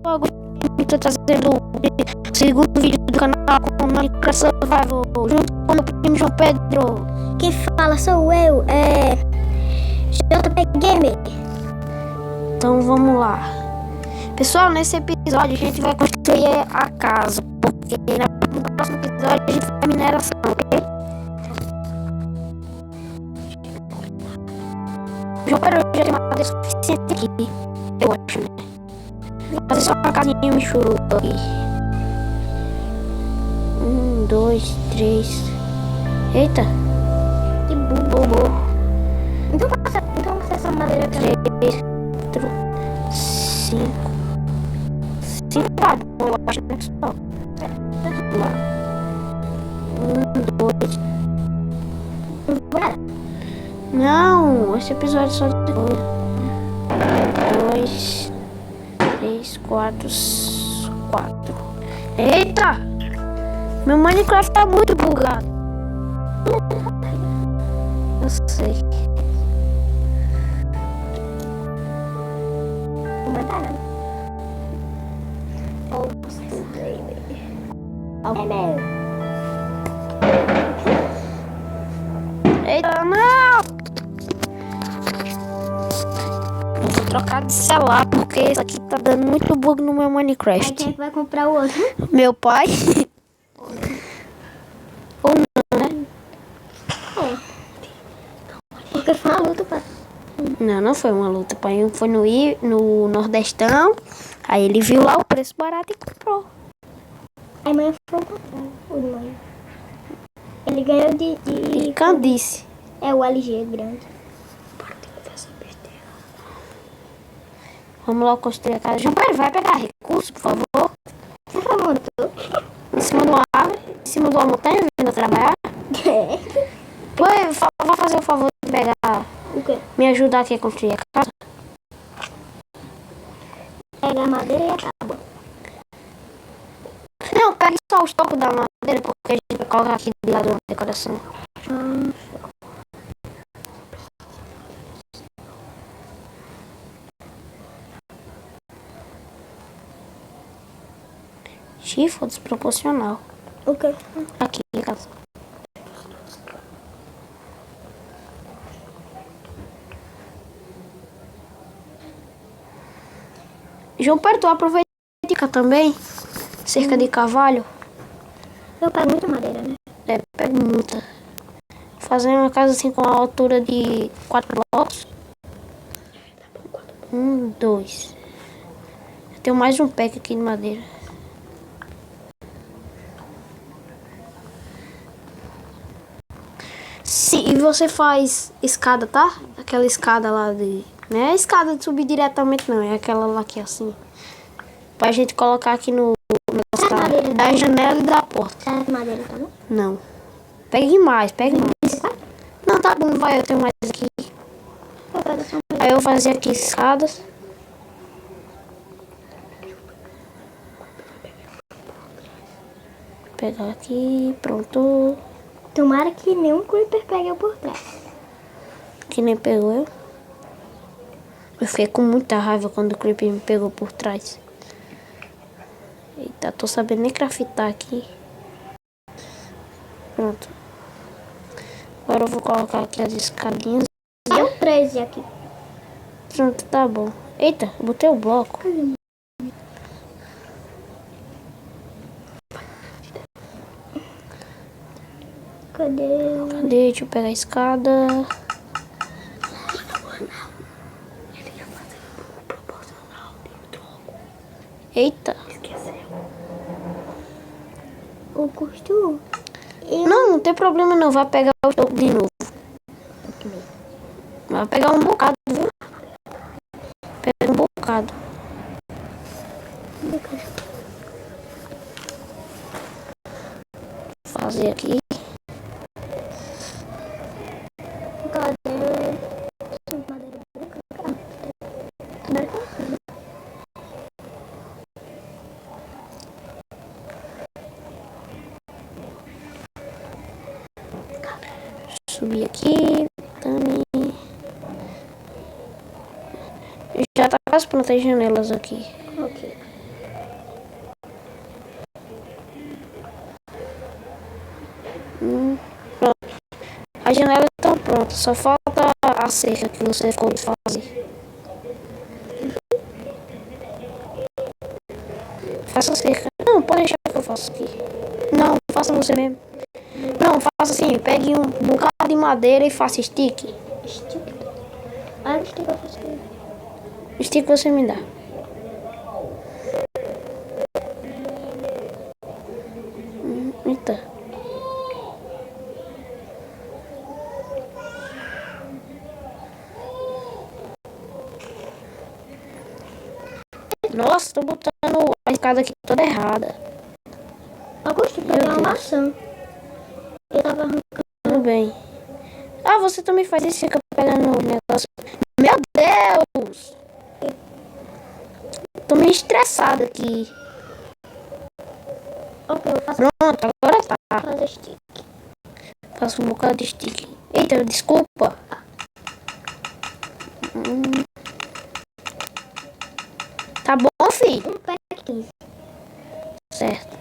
Eu tô trazendo o segundo vídeo do canal com Minecraft Survival, junto com o meu primo João Pedro. Quem fala sou eu, JP Gamer. Então vamos lá. Pessoal, nesse episódio a gente vai construir a casa, porque no próximo episódio a gente vai mineração, ok? O João Pedro já tem madeira suficiente aqui, eu acho, né? Vou fazer só uma casinha michuruca aqui. 1, 2, 3. Eita! Que burro. Então passa essa madeira pra 3, 4, 5. 5 tá bom, eu acho, né, pessoal? Vamos lá. 1, 2. Não, esse episódio só de 2, 3, 4. Eita! Meu Minecraft tá muito bugado. Eu sei. Eita, não! Eu vou trocar de celular porque isso aqui tá dando muito bug no meu Aí Minecraft. quem é que vai comprar o outro? Meu pai? Ou não, né? Porque foi uma luta, pá. Não foi uma luta. O pai foi no Nordestão. Aí ele viu lá o preço barato e comprou. Aí mãe foi comprar o de mãe. Ele ganhou de Candice. É o LG grande. Vamos lá construir a casa. João Pedro, vai pegar recurso, por favor. Você já montou? Em cima de uma árvore, em cima de uma montanha, vindo trabalhar. Vai fazer o favor de pegar, O quê? me ajudar aqui a construir a casa. Pega a madeira e a tábua. Não, pegue só os tocos da madeira, porque a gente vai colocar aqui do lado uma decoração. Chifre desproporcional. O quê? Aqui, a casa. João Pedro, tu aproveita também cerca de cavalo. Eu pego muita madeira, né? Pega muita. Fazer uma casa assim com a altura de 4 blocos. 1, 2. Eu tenho mais um pack aqui de madeira. Sim, e você faz escada, tá? Aquela escada lá de... Não é a escada de subir diretamente, não. É aquela lá que é assim. Pra gente colocar aqui no negócio da janela e da porta. Será que madeira tá bom? Não. Pegue mais, pegue mais. Não, tá bom, vai, eu tenho mais aqui. Eu pego só Aí eu vou fazer aqui escadas. Pegar aqui, pronto. tomara que nenhum creeper pegue eu por trás. Que nem pegou eu. Eu fiquei com muita raiva quando o creeper me pegou por trás. Eita, tô sabendo nem craftar aqui. Pronto. Agora eu vou colocar aqui as escadinhas. Deu 13 aqui. Pronto, tá bom. Eita, eu botei o bloco. Cadê? Deixa eu pegar a escada. Eita. O custo? Não tem problema não. Vai pegar o topo de novo. Vai pegar um bocado, viu? Pega um bocado. Vou fazer aqui. Cadê? Subir aqui também. Já tá quase pronto as janelas aqui. Ok. Pronto. As janelas estão prontas. Só falta a cerca que você ficou de fazer. Faça a cerca. Não, pode deixar que eu faço aqui. Não, faça você mesmo. Não, faça assim. Pegue um bocado de madeira e faça stick. Stick? Ah, stick eu faço aqui. Stick você me dá. Eita. Nossa, tô botando a escada aqui toda errada. Augusto, peguei uma maçã. Eu tava arrancando. Tudo bem. Ah, você também faz isso, fica pegando o negócio. Meu Deus! Tô meio estressada aqui. Ok, eu faço Pronto, agora tá. fazer stick. Faço um bocado de stick. Eita, desculpa. Tá bom, filho? Um pack 15. Certo.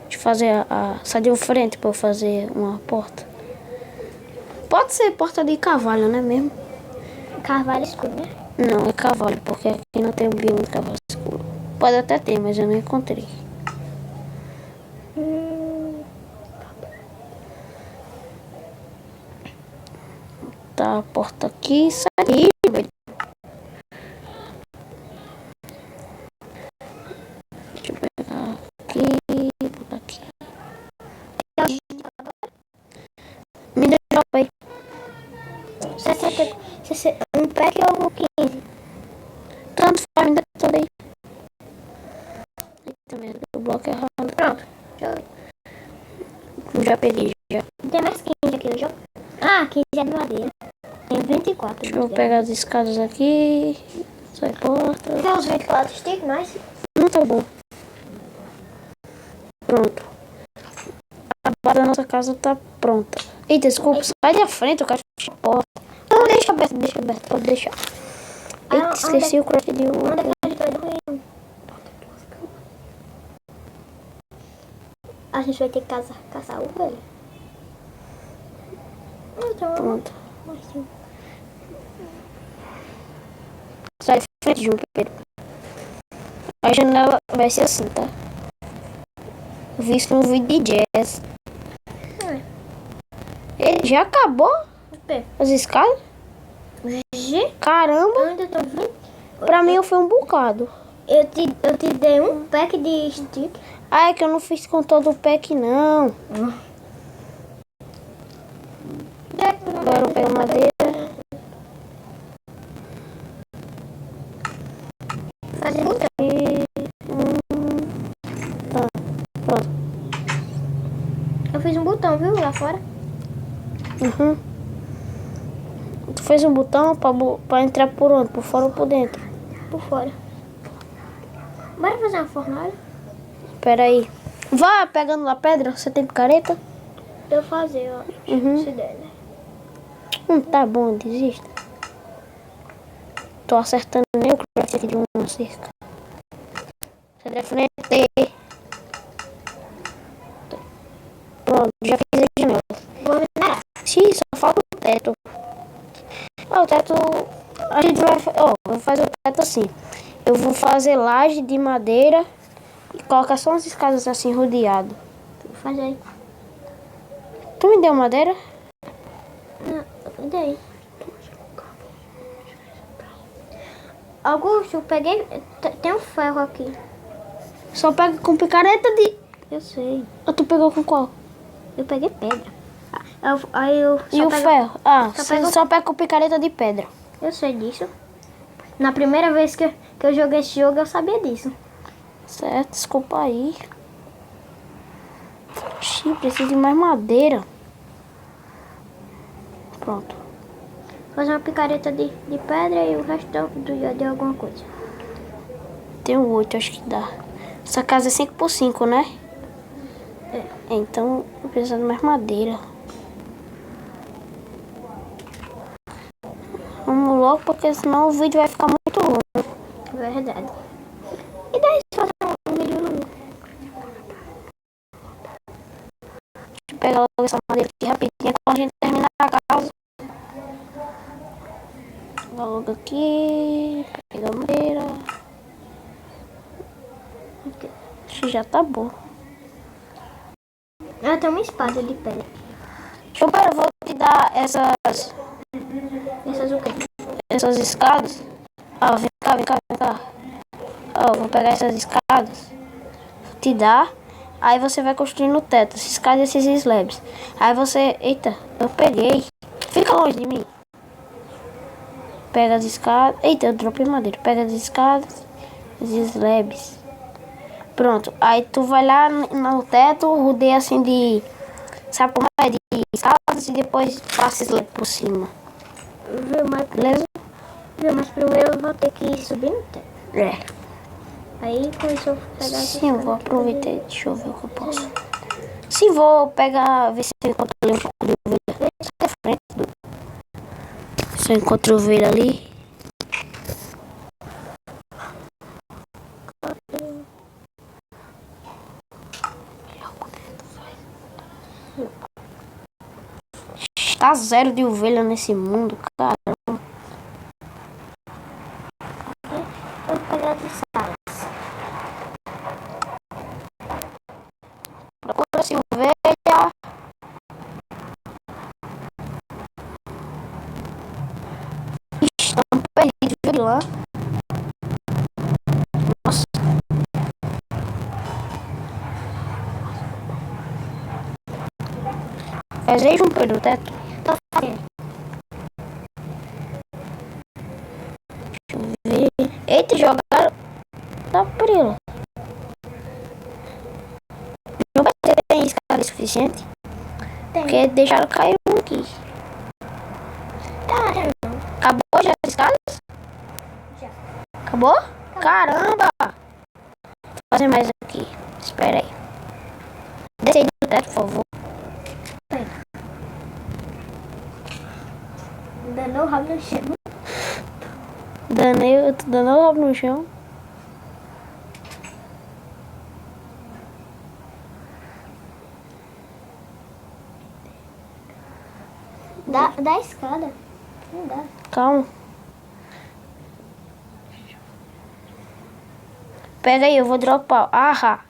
Deixa eu fazer sai de frente pra eu fazer uma porta. Pode ser porta de cavalo, né mesmo? Carvalho escuro, né? Não, é cavalo, porque aqui não tem o bioma de cavalo escuro. Pode até ter, mas eu não encontrei. Tá a porta aqui, sai, velho. Deixa eu pegar aqui, botar aqui. Me dá drop aí. 60, um pack ou 15? Tanto faz, me dá tudo aí. Eita merda, o bloco é errado. Pronto. Deixa eu... Já peguei, já. Tem mais 15 aqui no jogo? Ah, 15 é de madeira. Tem 24. Deixa eu pegar as escadas aqui. Sai porta. Tem uns 24 stick, mas... Não tá bom. Pronto. A base da nossa casa tá pronta. Eita, desculpa, sai da frente, eu quero fechar a porta. Não, deixa aberto, pode deixar. Eita, esqueci o craft de Onde é um. que a gente vai dormir? A gente vai ter que caçar o velho. Então, Pronto. assim. Sai de frente, João Pedro. A janela vai ser assim, tá? Eu vi isso num vídeo de jazz. Ele já acabou as escadas? Caramba, Eu ainda tô vendo. pra mim foi um bocado. Eu te dei um pack de stick. Ah, é que eu não fiz com todo o pack, não. Agora eu pego madeira. Fazer muito. Tá, pronto. Eu fiz um botão, viu? Lá fora. Uhum. Tu fez um botão pra entrar por onde? Por fora ou por dentro? Por fora. Bora fazer uma fornalha? Pera aí. Vá pegando lá pedra. Você tem picareta? Eu fazer, ó. Uhum. Se der, né? Tá bom, desista. Tô acertando nem o craft aqui de uma cerca. Você deve ter. Pronto, já fiz a janela. Vou minerar. Sim, só falta o teto. O teto... A gente vai... vou fazer o teto assim. Eu vou fazer laje de madeira e colocar só umas escadas assim rodeado. Vou fazer aí. Tu me deu madeira? Não, dei. Augusto, eu peguei... Tem um ferro aqui. Só pega com picareta de... Eu sei. Ou tu pegou com qual? Eu peguei pedra. Aí eu E só o pego- ferro? Ah, só você pego- só pega com picareta de pedra. Eu sei disso. Na primeira vez que eu joguei esse jogo, eu sabia disso. Certo, desculpa aí. Xiii, preciso de mais madeira. Pronto. Fazer uma picareta de pedra e o resto de alguma coisa. Tenho 8, acho que dá. Essa casa é 5x5, né? É. Então, eu preciso de mais madeira. Vamos logo, porque senão o vídeo vai ficar muito ruim. Verdade. E daí se fazer um vídeo longo? Deixa eu pegar logo essa madeira aqui rapidinho quando a gente terminar a casa. Vai logo aqui. Pega a madeira. Acho que já tá bom. Eu tenho uma espada de pedra. Deixa eu vou te dar essas Essas o quê? essas escadas. Ah, vem cá, vem cá, vem cá. Ó, vou pegar essas escadas. Vou te dar. Aí você vai construir no teto. Essas escadas e esses slabs. Aí você... Eita, eu peguei. Fica longe de mim. Pega as escadas. Eita, eu dropei madeira. Pega as escadas. Os slabs. Pronto. Aí tu vai lá no teto. Rodeia assim de... Sabe como é? De escadas. E depois passa slab por cima. Viu, mas, Beleza? viu, mas primeiro eu vou ter que subir no teto. É. Aí começou a pegar essa Sim, eu vou escada aqui aproveitar. Deixa eu ver o que eu posso. Sim, vou pegar. Ver se eu encontro ali um pouco de ovelha. Sai da frente. Se eu encontro ovelha ali. Tá zero de ovelha nesse mundo, cara. Vou pegar as escadas. Procura-se ovelha. Estamos perdidos, viu lá? Nossa. Desejo um pelo teto. Tô fazendo. Deixa eu ver. Eita, jogaram. Tá prela. Não vai ter escada suficiente. Tem. Porque deixaram cair um aqui. Tá, já não. Acabou já as escadas? Já. Acabou? Caramba! Vou fazer mais aqui. Espera aí. Desce aí do teto, por favor. Danou o rabo no chão. Eu tô dando o rabo no chão. Dá a escada. Não dá. Calma. Pega aí, eu vou dropar. Ah,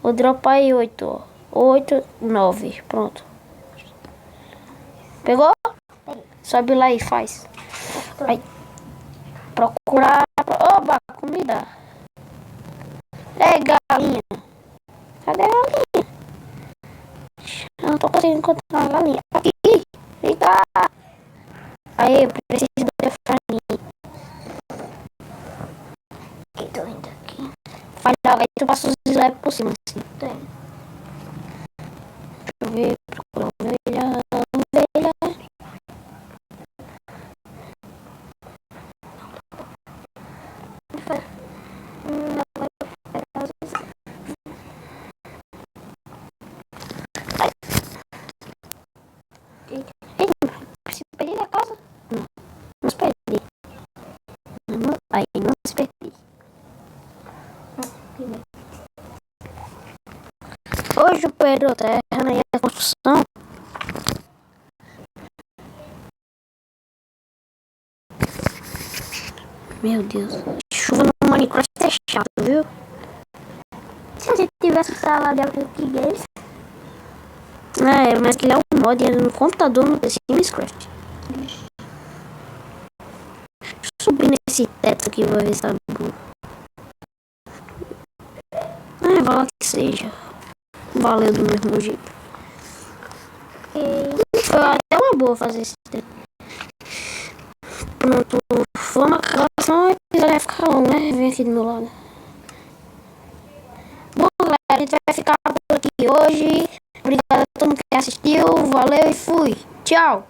vou dropar aí 8, ó. 8, 9. Pronto. Pegou? Peguei. Sobe lá e faz. Aí. Procurar. Oba, comida. É, galinha. Cadê a galinha? Eu não tô conseguindo encontrar a galinha. Aqui. Eita. Aí, eu preciso da farinha. Tô indo aqui. Vai lá, vai tu passa os slabs por cima assim. Tô indo. Deixa eu ver, procura ovelha. Ovelha. Ei, preciso perder da casa? Não se perdi. Aí, não se perdi. Hoje o Pedro Terra e a construção. Meu Deus. Chuva no Minecraft é chato, viu? Se a gente tivesse sala de Epic Games, É, mas que ele é um mod, ele é no computador, no PC Minecraft. Deixa eu subir nesse teto aqui pra ver se tá bom. É, vai lá que seja. Valeu do mesmo jeito. Foi até uma boa fazer esse teto. Pronto, vamos acabar, senão o episódio vai ficar longo, né? Vem aqui do meu lado. Bom, galera, a gente vai ficar por aqui hoje. Obrigado a todo mundo que assistiu. Valeu e fui. Tchau.